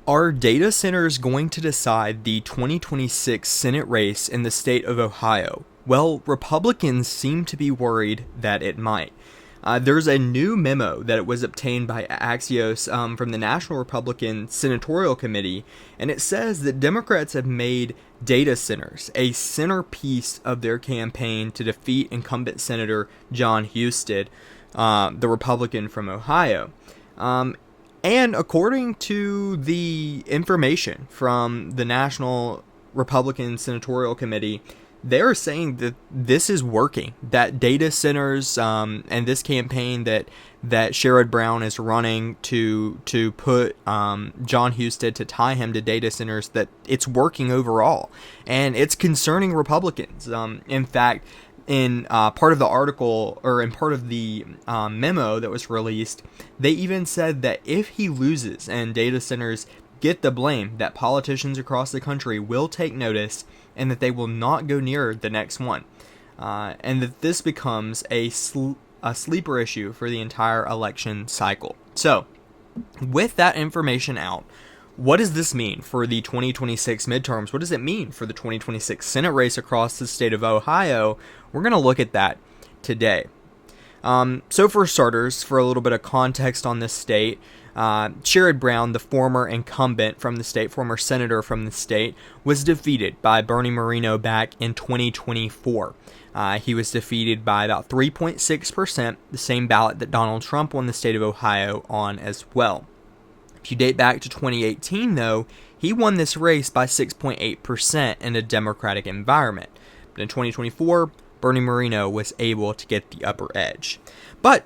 Are data centers going to decide the 2026 Senate race in the state of Ohio? Well, Republicans seem to be worried that it might. There's a new memo that was obtained by Axios from the National Republican Senatorial Committee, and it says that Democrats have made data centers a centerpiece of their campaign to defeat incumbent Senator Jon Husted, the Republican from Ohio. And according to the information from the National Republican Senatorial Committee, they're saying that this is working, that data centers and this campaign that Sherrod Brown is running to put Jon Husted, to tie him to data centers, that it's working overall. And it's concerning Republicans. In fact, in part of the article, or in part of the memo that was released, they even said that if he loses and data centers get the blame, that politicians across the country will take notice and that they will not go near the next one. And that this becomes a sleeper issue for the entire election cycle. So, with that information out, what does this mean for the 2026 midterms? What does it mean for the 2026 Senate race across the state of Ohio? We're going to look at that today. So for starters, for a little bit of context on this state, Sherrod Brown, the former incumbent from the state, former senator from the state, was defeated by Bernie Moreno back in 2024. He was defeated by about 3.6%, the same ballot that Donald Trump won the state of Ohio on as well. If you date back to 2018, though, he won this race by 6.8% in a Democratic environment. But in 2024, Bernie Moreno was able to get the upper edge. But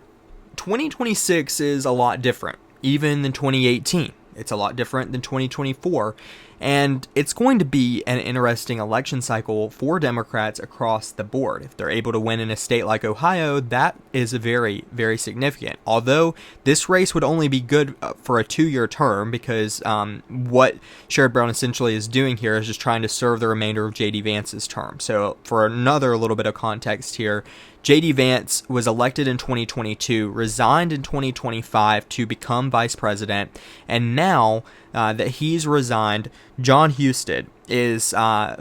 2026 is a lot different, even than 2018. It's a lot different than 2024, and it's going to be an interesting election cycle for Democrats across the board. If they're able to win in a state like Ohio, that is very, very significant. Although this race would only be good for a 2-year term, because what Sherrod Brown essentially is doing here is just trying to serve the remainder of J.D. Vance's term. So for another little bit of context here, J.D. Vance was elected in 2022, resigned in 2025 to become vice president, and now that he's resigned, Jon Husted is,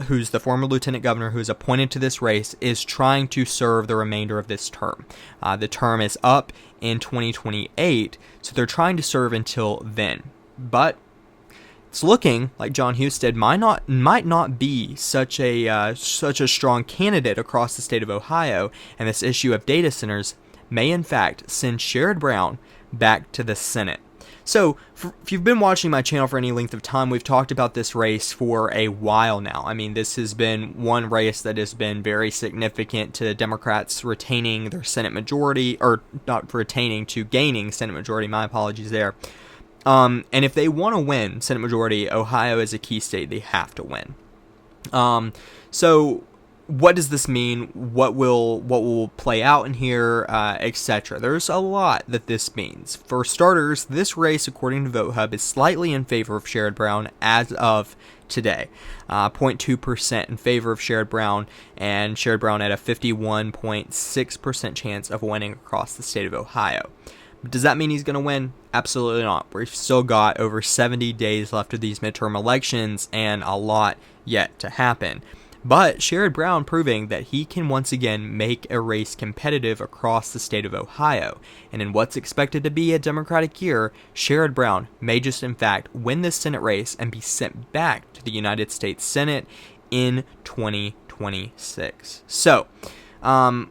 who's the former lieutenant governor who's appointed to this race, is trying to serve the remainder of this term. The term is up in 2028, so they're trying to serve until then. But it's looking like Jon Husted might not be such a strong candidate across the state of Ohio, and this issue of data centers may in fact send Sherrod Brown back to the Senate. So, if you've been watching my channel for any length of time, we've talked about this race for a while now. I mean, this has been one race that has been very significant to Democrats retaining their Senate majority, or not retaining, to gaining Senate majority, my apologies there. And if they want to win Senate majority, Ohio is a key state they have to win. So what does this mean? What will play out in here, etc.? There's a lot that this means. For starters, this race, according to VoteHub, is slightly in favor of Sherrod Brown as of today. 0.2% in favor of Sherrod Brown, and Sherrod Brown at a 51.6% chance of winning across the state of Ohio. But does that mean he's going to win? Absolutely not. We've still got over 70 days left of these midterm elections and a lot yet to happen. But Sherrod Brown proving that he can once again make a race competitive across the state of Ohio. And in what's expected to be a Democratic year, Sherrod Brown may just in fact win this Senate race and be sent back to the United States Senate in 2026. So,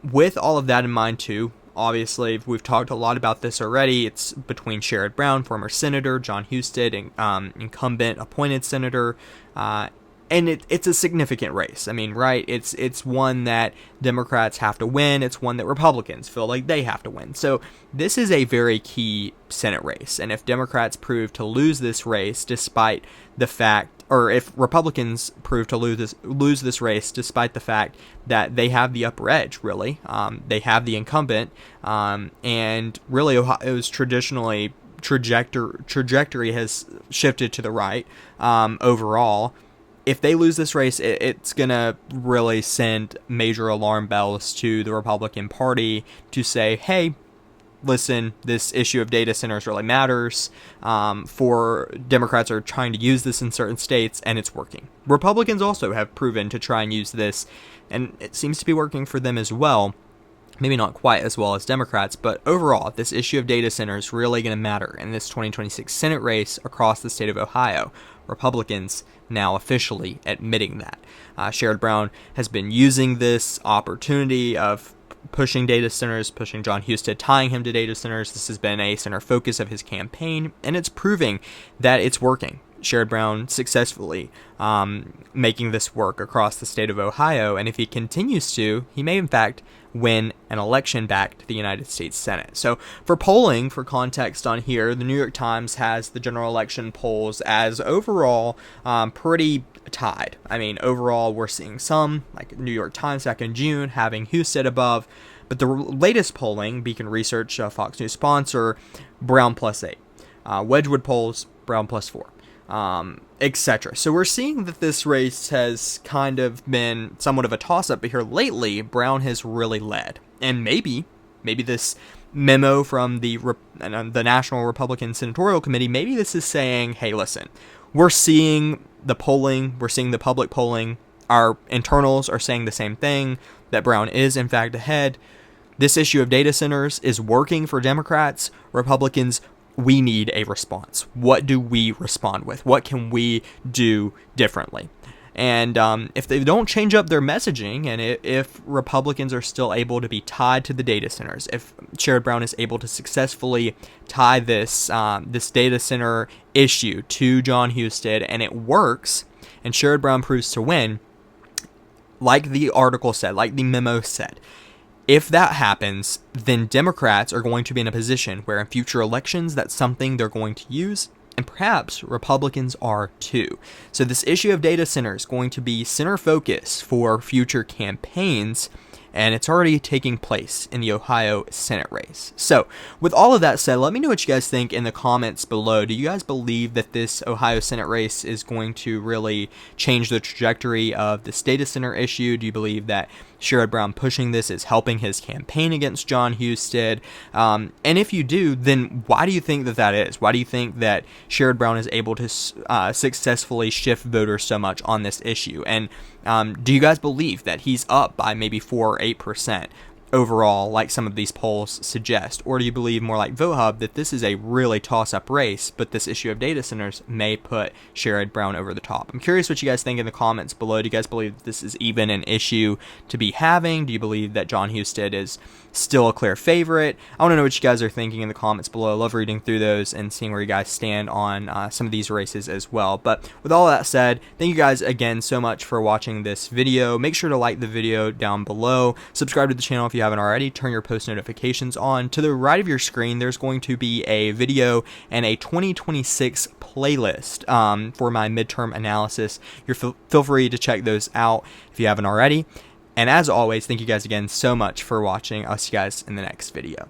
with all of that in mind too, obviously, we've talked a lot about this already. It's between Sherrod Brown, former senator, Jon Husted, incumbent appointed senator, and it's a significant race. I mean, right? It's one that Democrats have to win. It's one that Republicans feel like they have to win. So this is a very key Senate race. And if Democrats prove to lose this race, despite the fact, or if Republicans prove to lose this race, despite the fact that they have the upper edge, really, they have the incumbent, and really Ohio's traditionally trajectory has shifted to the right overall. If they lose this race, it's going to really send major alarm bells to the Republican Party to say, hey, listen, this issue of data centers really matters. For Democrats are trying to use this in certain states, and it's working. Republicans also have proven to try and use this, and it seems to be working for them as well. Maybe not quite as well as Democrats, but overall, this issue of data centers is really going to matter in this 2026 Senate race across the state of Ohio. Republicans now officially admitting that. Sherrod Brown has been using this opportunity of pushing data centers, pushing Jon Husted, tying him to data centers. This has been a center focus of his campaign, and it's proving that it's working. Sherrod Brown successfully making this work across the state of Ohio, and if he continues to, he may in fact win an election back to the United States Senate. So for polling, for context on here, the New York Times has the general election polls as overall pretty tied. I mean, overall, we're seeing some, like New York Times back in June, having Husted above, but the latest polling, Beacon Research, Fox News sponsor, Brown +8. Wedgwood polls, Brown +4. Etc. So we're seeing that this race has kind of been somewhat of a toss-up, but here lately, Brown has really led. And maybe this memo from the National Republican Senatorial Committee, maybe this is saying, hey, listen, we're seeing the polling, we're seeing the public polling, our internals are saying the same thing, that Brown is in fact ahead. This issue of data centers is working for Democrats. Republicans, we need a response. What do we respond with? What can we do differently? And if they don't change up their messaging, and if Republicans are still able to be tied to the data centers, if Sherrod Brown is able to successfully tie this data center issue to Jon Husted, and it works, and Sherrod Brown proves to win, like the article said, like the memo said, if that happens, then Democrats are going to be in a position where in future elections, that's something they're going to use, and perhaps Republicans are too. So this issue of data centers is going to be center focus for future campaigns, and it's already taking place in the Ohio Senate race. So with all of that said, let me know what you guys think in the comments below. Do you guys believe that this Ohio Senate race is going to really change the trajectory of this data center issue? Do you believe that Sherrod Brown pushing this is helping his campaign against Jon Husted? And if you do, then why do you think that is? Why do you think that Sherrod Brown is able to successfully shift voters so much on this issue? And do you guys believe that he's up by maybe 4 or 8% overall, like some of these polls suggest? Or do you believe, more like VoteHub, that this is a really toss-up race, but this issue of data centers may put Sherrod Brown over the top? I'm curious what you guys think in the comments below. Do you guys believe that this is even an issue to be having? Do you believe that Jon Husted is still a clear favorite? I want to know what you guys are thinking in the comments below. I love reading through those and seeing where you guys stand on some of these races as well. But with all that said, thank you guys again so much for watching this video. Make sure to like the video down below. Subscribe to the channel if you haven't already. Turn your post notifications on. To the right of your screen, there's going to be a video and a 2026 playlist for my midterm analysis. Feel free to check those out if you haven't already. And as always, thank you guys again so much for watching. I'll see you guys in the next video.